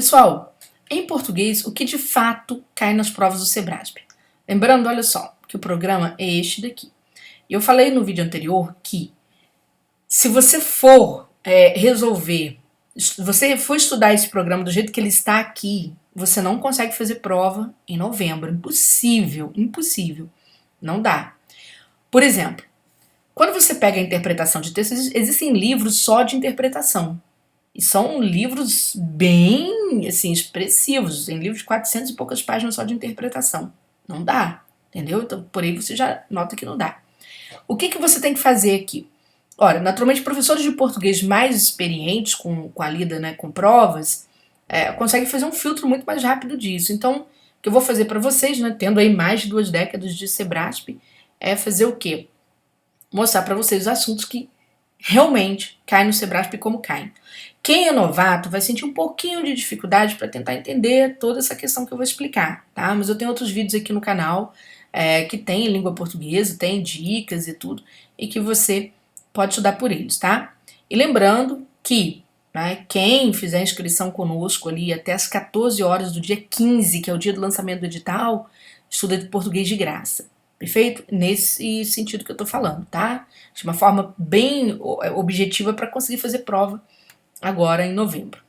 Pessoal, em português, o que de fato cai nas provas do Sebrasp? Lembrando, olha só, que o programa é este daqui. Eu falei no vídeo anterior que se você for você for estudar esse programa do jeito que ele está aqui, você não consegue fazer prova em novembro. Impossível, impossível. Não dá. Por exemplo, quando você pega a interpretação de texto, existem livros só de interpretação. E são livros bem, assim, expressivos. Tem livros de 400 e poucas páginas só de interpretação. Não dá, entendeu? Então, por aí você já nota que não dá. O que você tem que fazer aqui? Ora, naturalmente, professores de português mais experientes com a lida, né, com provas, conseguem fazer um filtro muito mais rápido disso. Então, o que eu vou fazer para vocês, né, tendo aí mais de 2 décadas de Sebrasp, é fazer o quê? Mostrar para vocês os assuntos que realmente caem no Sebrasp como caem. Quem é novato vai sentir um pouquinho de dificuldade para tentar entender toda essa questão que eu vou explicar, tá? Mas eu tenho outros vídeos aqui no canal que tem língua portuguesa, tem dicas e tudo, e que você pode estudar por eles, tá? E lembrando que, né, quem fizer inscrição conosco ali até as 14 horas do dia 15, que é o dia do lançamento do edital, estuda de português de graça. Perfeito? Nesse sentido que eu tô falando, tá? De uma forma bem objetiva para conseguir fazer prova agora em novembro.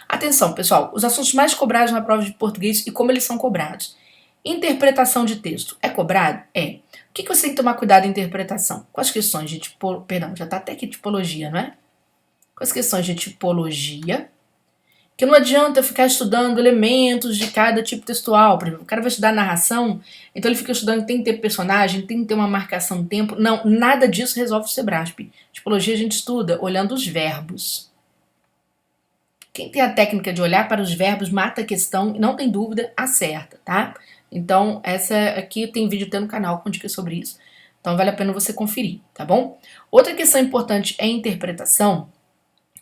Atenção, pessoal, os assuntos mais cobrados na prova de português e como eles são cobrados. Interpretação de texto é cobrado? É. O que você tem que tomar cuidado em interpretação? Com as questões de perdão, já tá até aqui tipologia, não é? Com as questões de tipologia, que não adianta ficar estudando elementos de cada tipo textual. Por exemplo, o cara vai estudar narração, então ele fica estudando que tem que ter personagem, tem que ter uma marcação de tempo. Não, nada disso resolve o Sebrasp. Tipologia a gente estuda olhando os verbos. Quem tem a técnica de olhar para os verbos mata a questão e não tem dúvida, acerta, tá? Então, essa aqui tem vídeo até no canal com dicas sobre isso. Então, vale a pena você conferir, tá bom? Outra questão importante é interpretação,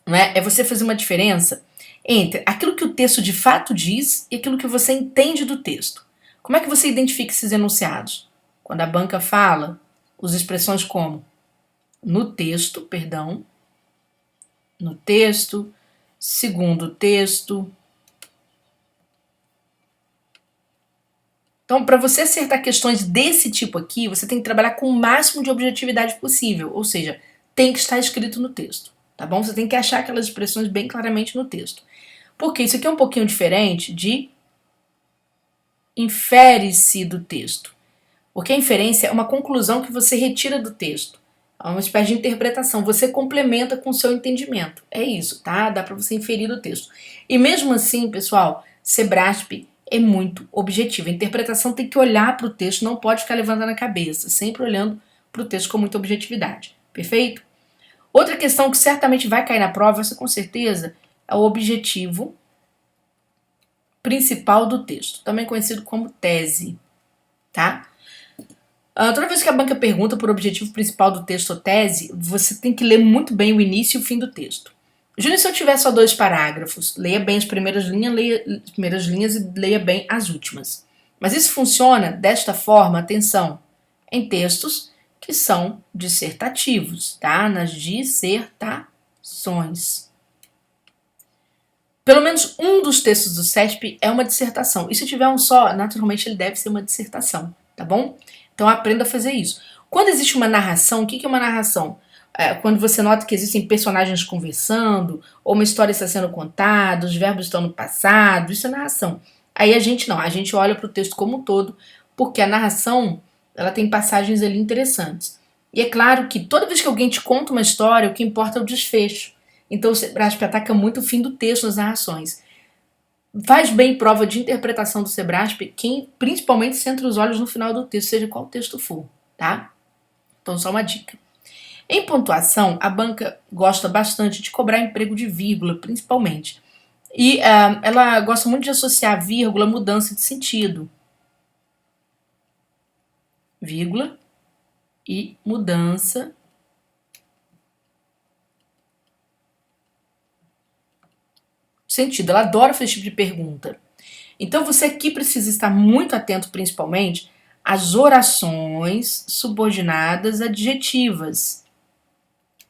né? É você fazer uma diferença entre aquilo que o texto de fato diz e aquilo que você entende do texto. Como é que você identifica esses enunciados? Quando a banca fala, usa expressões como no texto, segundo o texto. Então, para você acertar questões desse tipo aqui, você tem que trabalhar com o máximo de objetividade possível, ou seja, tem que estar escrito no texto, tá bom? Você tem que achar aquelas expressões bem claramente no texto. Porque isso aqui é um pouquinho diferente de infere-se do texto. Porque a inferência é uma conclusão que você retira do texto. É uma espécie de interpretação. Você complementa com o seu entendimento. É isso, tá? Dá para você inferir do texto. E mesmo assim, pessoal, Sebrasp é muito objetivo. A interpretação tem que olhar para o texto, não pode ficar levantando a cabeça. Sempre olhando para o texto com muita objetividade. Perfeito? Outra questão que certamente vai cair na prova, essa com certeza, é o objetivo principal do texto. Também conhecido como tese, tá? Toda vez que a banca pergunta por objetivo principal do texto ou tese, você tem que ler muito bem o início e o fim do texto. Júnior, se eu tiver só 2 parágrafos, leia bem as primeiras linhas e leia bem as últimas. Mas isso funciona desta forma, atenção, em textos que são dissertativos, tá? Nas dissertações. Pelo menos um dos textos do CESP é uma dissertação. E se tiver um só, naturalmente ele deve ser uma dissertação, tá bom? Então aprenda a fazer isso. Quando existe uma narração, o que é uma narração? Quando você nota que existem personagens conversando, ou uma história está sendo contada, os verbos estão no passado, isso é narração. Aí a gente olha para o texto como um todo, porque a narração ela tem passagens ali interessantes. E é claro que toda vez que alguém te conta uma história, o que importa é o desfecho. Então o Sebrasp ataca muito o fim do texto nas narrações. Faz bem prova de interpretação do Sebrasp quem principalmente centra os olhos no final do texto, seja qual texto for, tá? Então só uma dica. Em pontuação, a banca gosta bastante de cobrar emprego de vírgula, principalmente. E ela gosta muito de associar vírgula a mudança de sentido. Vírgula e mudança sentido. Ela adora fazer esse tipo de pergunta. Então você aqui precisa estar muito atento, principalmente, às orações subordinadas adjetivas.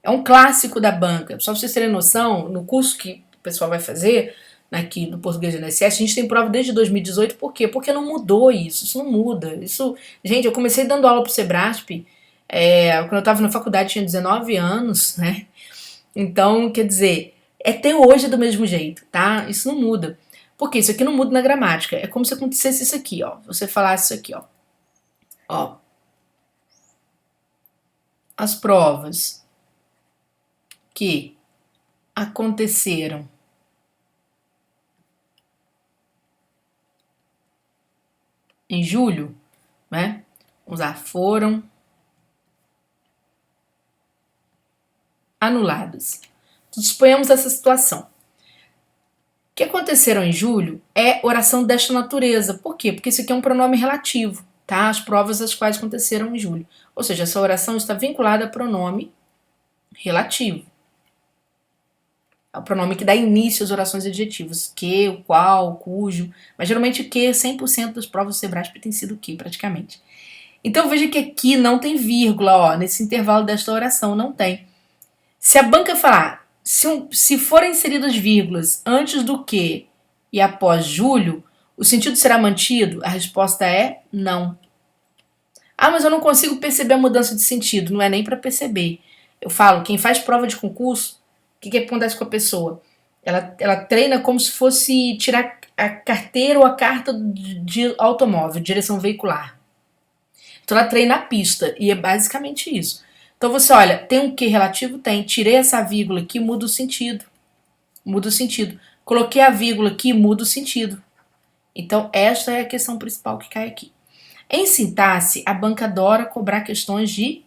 É um clássico da banca. Só pra vocês terem noção, no curso que o pessoal vai fazer, aqui no português do INSS, a gente tem prova desde 2018, por quê? Porque não mudou isso não muda. Isso, gente, eu comecei dando aula pro Sebrasp, quando eu estava na faculdade tinha 19 anos, né? Então, quer dizer, até hoje é do mesmo jeito, tá? Isso não muda. Porque isso aqui não muda na gramática. É como se acontecesse isso aqui, ó. Você falasse isso aqui, ó. Ó. As provas que aconteceram em julho, né? Vamos lá, foram anuladas. Suponhamos essa situação. O que aconteceram em julho é oração desta natureza. Por quê? Porque isso aqui é um pronome relativo, tá? As provas as quais aconteceram em julho. Ou seja, essa oração está vinculada a pronome relativo. É o pronome que dá início às orações adjetivas. Que, o qual, o cujo. Mas geralmente o que, 100% das provas do Sebrasp tem sido o que, praticamente. Então veja que aqui não tem vírgula, ó. Nesse intervalo desta oração não tem. Se a banca falar, se forem inseridas vírgulas antes do que e após julho, o sentido será mantido? A resposta é não. Ah, mas eu não consigo perceber a mudança de sentido. Não é nem para perceber. Eu falo, quem faz prova de concurso, o que acontece com a pessoa? Ela treina como se fosse tirar a carteira ou a carta de automóvel, direção veicular. Então ela treina a pista, e é basicamente isso. Então você olha, tem um que relativo? Tem. Tirei essa vírgula aqui, muda o sentido. Muda o sentido. Coloquei a vírgula aqui, muda o sentido. Então esta é a questão principal que cai aqui. Em sintaxe, a banca adora cobrar questões de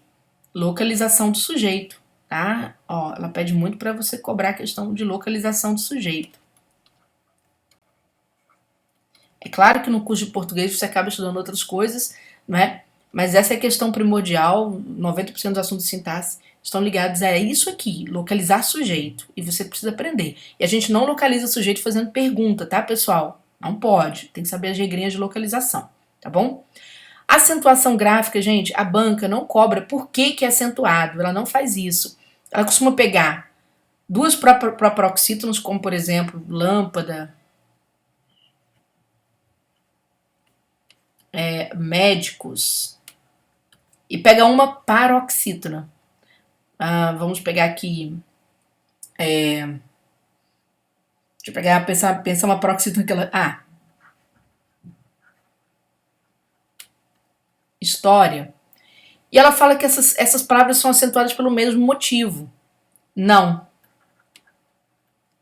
localização do sujeito, tá? Ó, ela pede muito para você cobrar a questão de localização do sujeito. É claro que no curso de português você acaba estudando outras coisas, não é? Mas essa é a questão primordial, 90% dos assuntos de sintaxe estão ligados a isso aqui, localizar sujeito. E você precisa aprender. E a gente não localiza sujeito fazendo pergunta, tá, pessoal? Não pode. Tem que saber as regrinhas de localização, tá bom? Acentuação gráfica, gente, a banca não cobra por que é acentuado. Ela não faz isso. Ela costuma pegar duas proparoxítonos, como por exemplo, lâmpada, médicos, e pega uma paroxítona. Vamos pegar aqui. Deixa eu pegar, pensar uma paroxítona que ela. História. E ela fala que essas palavras são acentuadas pelo mesmo motivo. Não.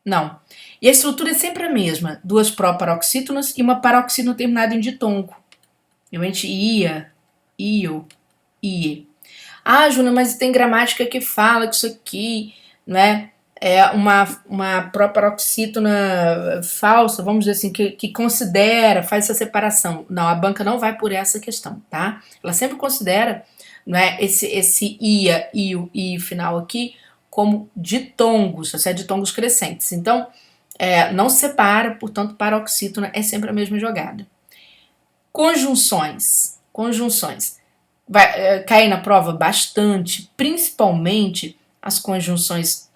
Não. E a estrutura é sempre a mesma. Duas proparoxítonas e uma paroxítona terminada em ditongo. Realmente ia, io, ie. Ah, Júlia, mas tem gramática que fala que isso aqui, né, é uma proparoxítona falsa, vamos dizer assim, que considera, faz essa separação. Não, a banca não vai por essa questão, tá? Ela sempre considera, né, esse ia, io, i final aqui como ditongos, ou seja, ditongos crescentes. Então, não se separa, portanto, paroxítona é sempre a mesma jogada. Conjunções. Vai cair na prova bastante, principalmente as conjunções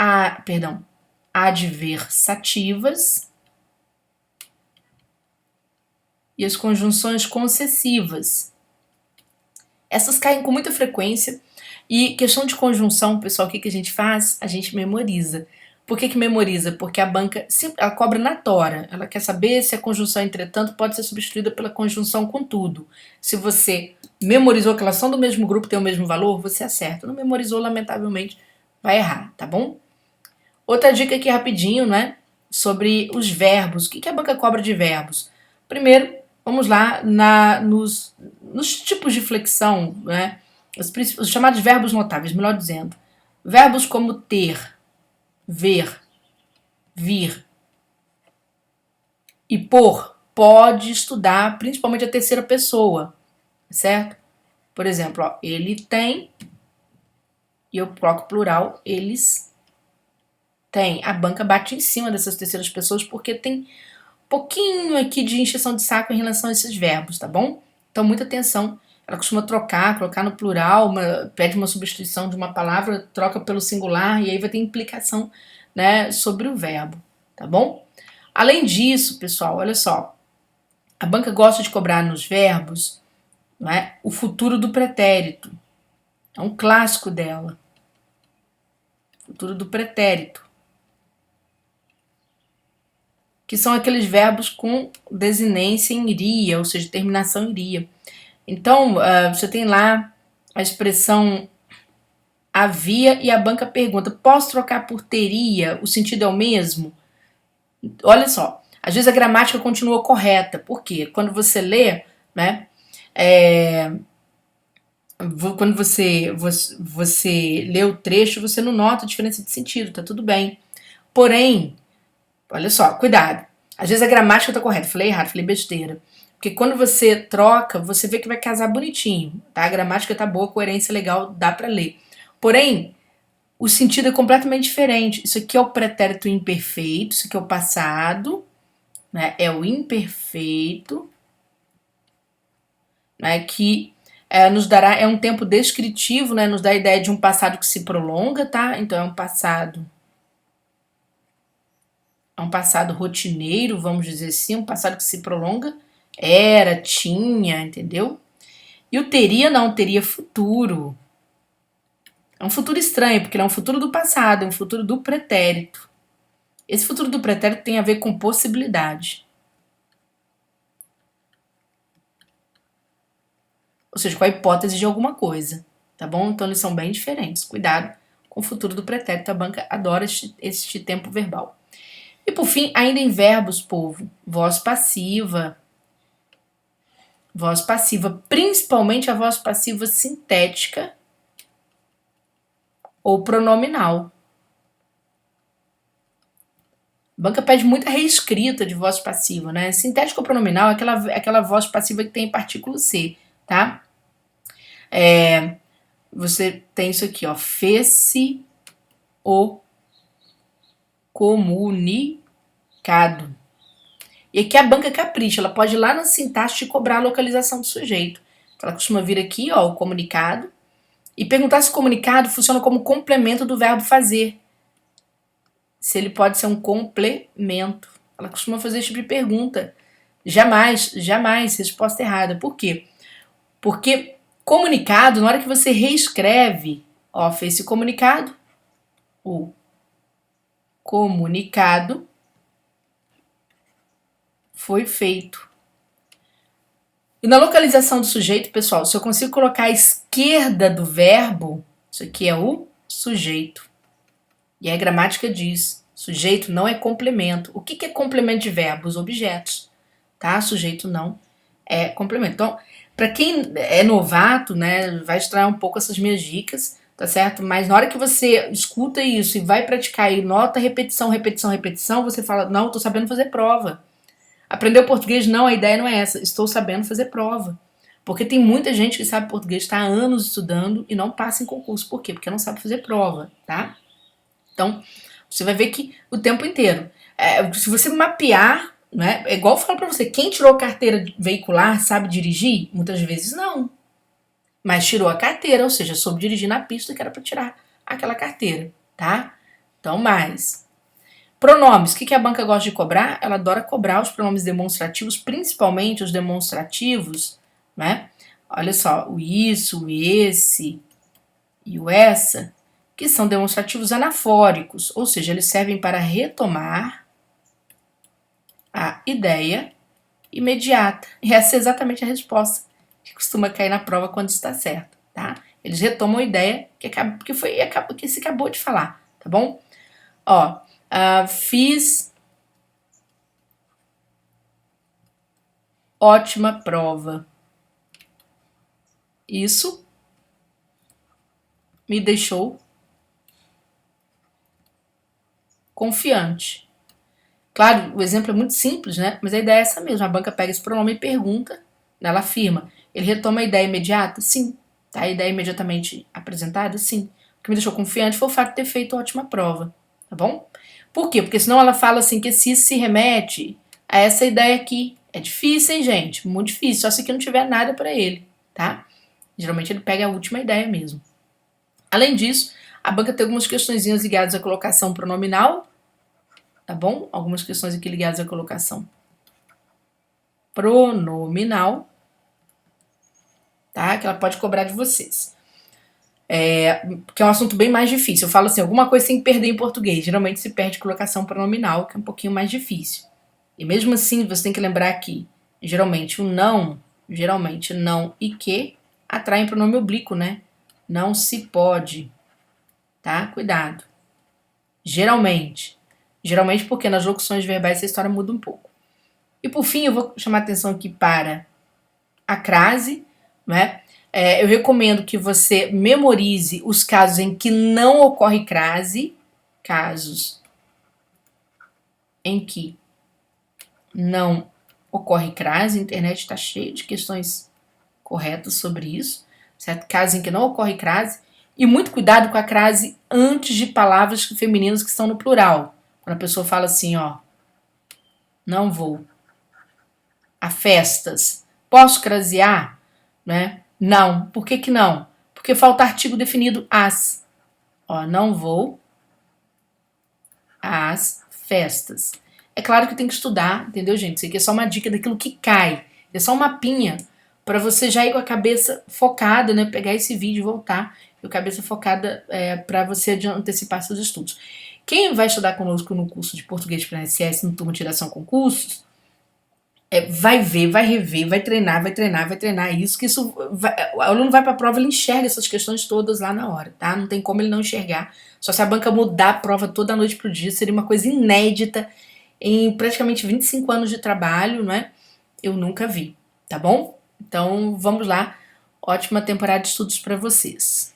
adversativas e as conjunções concessivas. Essas caem com muita frequência e questão de conjunção, pessoal, o que a gente faz? A gente memoriza. Por que memoriza? Porque a banca ela cobra na tora. Ela quer saber se a conjunção entretanto pode ser substituída pela conjunção contudo. Se você memorizou que elas são do mesmo grupo, tem o mesmo valor, você acerta. Não memorizou, lamentavelmente, vai errar, tá bom? Outra dica aqui rapidinho, né? Sobre os verbos. O que a banca cobra de verbos? Primeiro, vamos lá nos tipos de flexão, né? Os chamados verbos notáveis, melhor dizendo. Verbos como ter, ver, vir e por, pode estudar principalmente a terceira pessoa, certo? Por exemplo, ó, ele tem, e eu coloco plural, eles têm. A banca bate em cima dessas terceiras pessoas porque tem um pouquinho aqui de encheção de saco em relação a esses verbos, tá bom? Então, muita atenção. Ela costuma colocar no plural, pede uma substituição de uma palavra, troca pelo singular, e aí vai ter implicação, né, sobre o verbo, tá bom? Além disso, pessoal, olha só, a banca gosta de cobrar nos verbos, não é, o futuro do pretérito. É um clássico dela. Futuro do pretérito. Que são aqueles verbos com desinência em iria, ou seja, terminação em iria. Então, você tem lá a expressão havia e a banca pergunta, posso trocar por teria? O sentido é o mesmo? Olha só, às vezes a gramática continua correta. Por quê? Quando você lê, né, quando você lê o trecho, você não nota a diferença de sentido, tá tudo bem. Porém, olha só, cuidado. Às vezes a gramática tá correta. Falei errado, falei besteira. Porque quando você troca, você vê que vai casar bonitinho, tá? A gramática tá boa, a coerência legal, dá pra ler. Porém, o sentido é completamente diferente. Isso aqui é o pretérito imperfeito, isso aqui é o passado, né? É o imperfeito, né? Que nos dará, é um tempo descritivo, né? Nos dá a ideia de um passado que se prolonga, tá? Então é um passado rotineiro, vamos dizer assim, um passado que se prolonga, era, tinha, entendeu? E o teria não, teria futuro. É um futuro estranho, porque ele é um futuro do passado, é um futuro do pretérito. Esse futuro do pretérito tem a ver com possibilidade. Ou seja, com a hipótese de alguma coisa, tá bom? Então eles são bem diferentes. Cuidado com o futuro do pretérito, a banca adora este tempo verbal. E por fim, ainda em verbos, povo, voz passiva, principalmente a voz passiva sintética ou pronominal. A banca pede muita reescrita de voz passiva, né? Sintética ou pronominal é aquela voz passiva que tem partícula C, tá? Você tem isso aqui, ó, fez-se o comunicado. E aqui a banca capricha, ela pode ir lá na sintaxe e cobrar a localização do sujeito. Ela costuma vir aqui, ó, o comunicado, e perguntar se o comunicado funciona como complemento do verbo fazer. Se ele pode ser um complemento. Ela costuma fazer esse tipo de pergunta. Jamais, resposta errada. Por quê? Porque comunicado, na hora que você reescreve, ó, fez-se comunicado, o comunicado foi feito. E na localização do sujeito, pessoal, se eu consigo colocar à esquerda do verbo, isso aqui é o sujeito. E a gramática diz, sujeito não é complemento. O que é complemento de verbo? Os objetos, tá? Sujeito não é complemento. Então, para quem é novato, né, vai estranhar um pouco essas minhas dicas, tá certo? Mas na hora que você escuta isso e vai praticar e nota repetição, você fala, não, tô sabendo fazer prova. Aprender português? Não, a ideia não é essa. Estou sabendo fazer prova. Porque tem muita gente que sabe português, está há anos estudando e não passa em concurso. Por quê? Porque não sabe fazer prova, tá? Então, você vai ver que o tempo inteiro. Se você mapear, né, é igual eu falo pra você, quem tirou carteira veicular sabe dirigir? Muitas vezes não. Mas tirou a carteira, ou seja, soube dirigir na pista que era para tirar aquela carteira, tá? Então, mais. Pronomes. O que a banca gosta de cobrar? Ela adora cobrar os pronomes demonstrativos, principalmente os demonstrativos, né? Olha só, o isso, o esse e o essa, que são demonstrativos anafóricos, ou seja, eles servem para retomar a ideia imediata. E essa é exatamente a resposta que costuma cair na prova quando está certo, tá? Eles retomam a ideia que se acabou de falar, tá bom? Ó, fiz ótima prova. Isso me deixou confiante. Claro, o exemplo é muito simples, né? Mas a ideia é essa mesmo. A banca pega esse pronome e pergunta, ela afirma. Ele retoma a ideia imediata? Sim. Tá? A ideia imediatamente apresentada? Sim. O que me deixou confiante foi o fato de ter feito ótima prova. Tá bom? Por quê? Porque senão ela fala assim que esse se remete a essa ideia aqui. É difícil, hein, gente? Muito difícil. Só se aqui não tiver nada para ele, tá? Geralmente ele pega a última ideia mesmo. Além disso, a banca tem algumas questõezinhas ligadas à colocação pronominal, tá bom? Algumas questões aqui ligadas à colocação pronominal, tá? Que ela pode cobrar de vocês. Porque é um assunto bem mais difícil. Eu falo assim, alguma coisa sem perder em português. Geralmente se perde colocação pronominal, que é um pouquinho mais difícil. E mesmo assim, você tem que lembrar que, geralmente não e que atraem pronome oblíquo, né? Não se pode, tá? Cuidado. Geralmente porque nas locuções verbais essa história muda um pouco. E por fim, eu vou chamar a atenção aqui para a crase, né? Eu recomendo que você memorize os casos em que não ocorre crase, casos em que não ocorre crase, a internet está cheia de questões corretas sobre isso, certo? Casos em que não ocorre crase, e muito cuidado com a crase antes de palavras femininas que estão no plural. Quando a pessoa fala assim, ó, não vou a festas, posso crasear, né? Não. Por que não? Porque falta artigo definido as. Ó, não vou às festas. É claro que tem que estudar, entendeu, gente? Isso aqui é só uma dica daquilo que cai. É só um mapinha para você já ir com a cabeça focada, né? Pegar esse vídeo e voltar com a cabeça focada para você antecipar seus estudos. Quem vai estudar conosco no curso de português para SS no Turma Tiração Concursos, vai ver, vai rever, vai treinar isso, que isso o aluno vai para a prova, ele enxerga essas questões todas lá na hora, tá? Não tem como ele não enxergar. Só se a banca mudar a prova toda a noite pro dia, seria uma coisa inédita em praticamente 25 anos de trabalho, né? Eu nunca vi, tá bom? Então, vamos lá. Ótima temporada de estudos para vocês.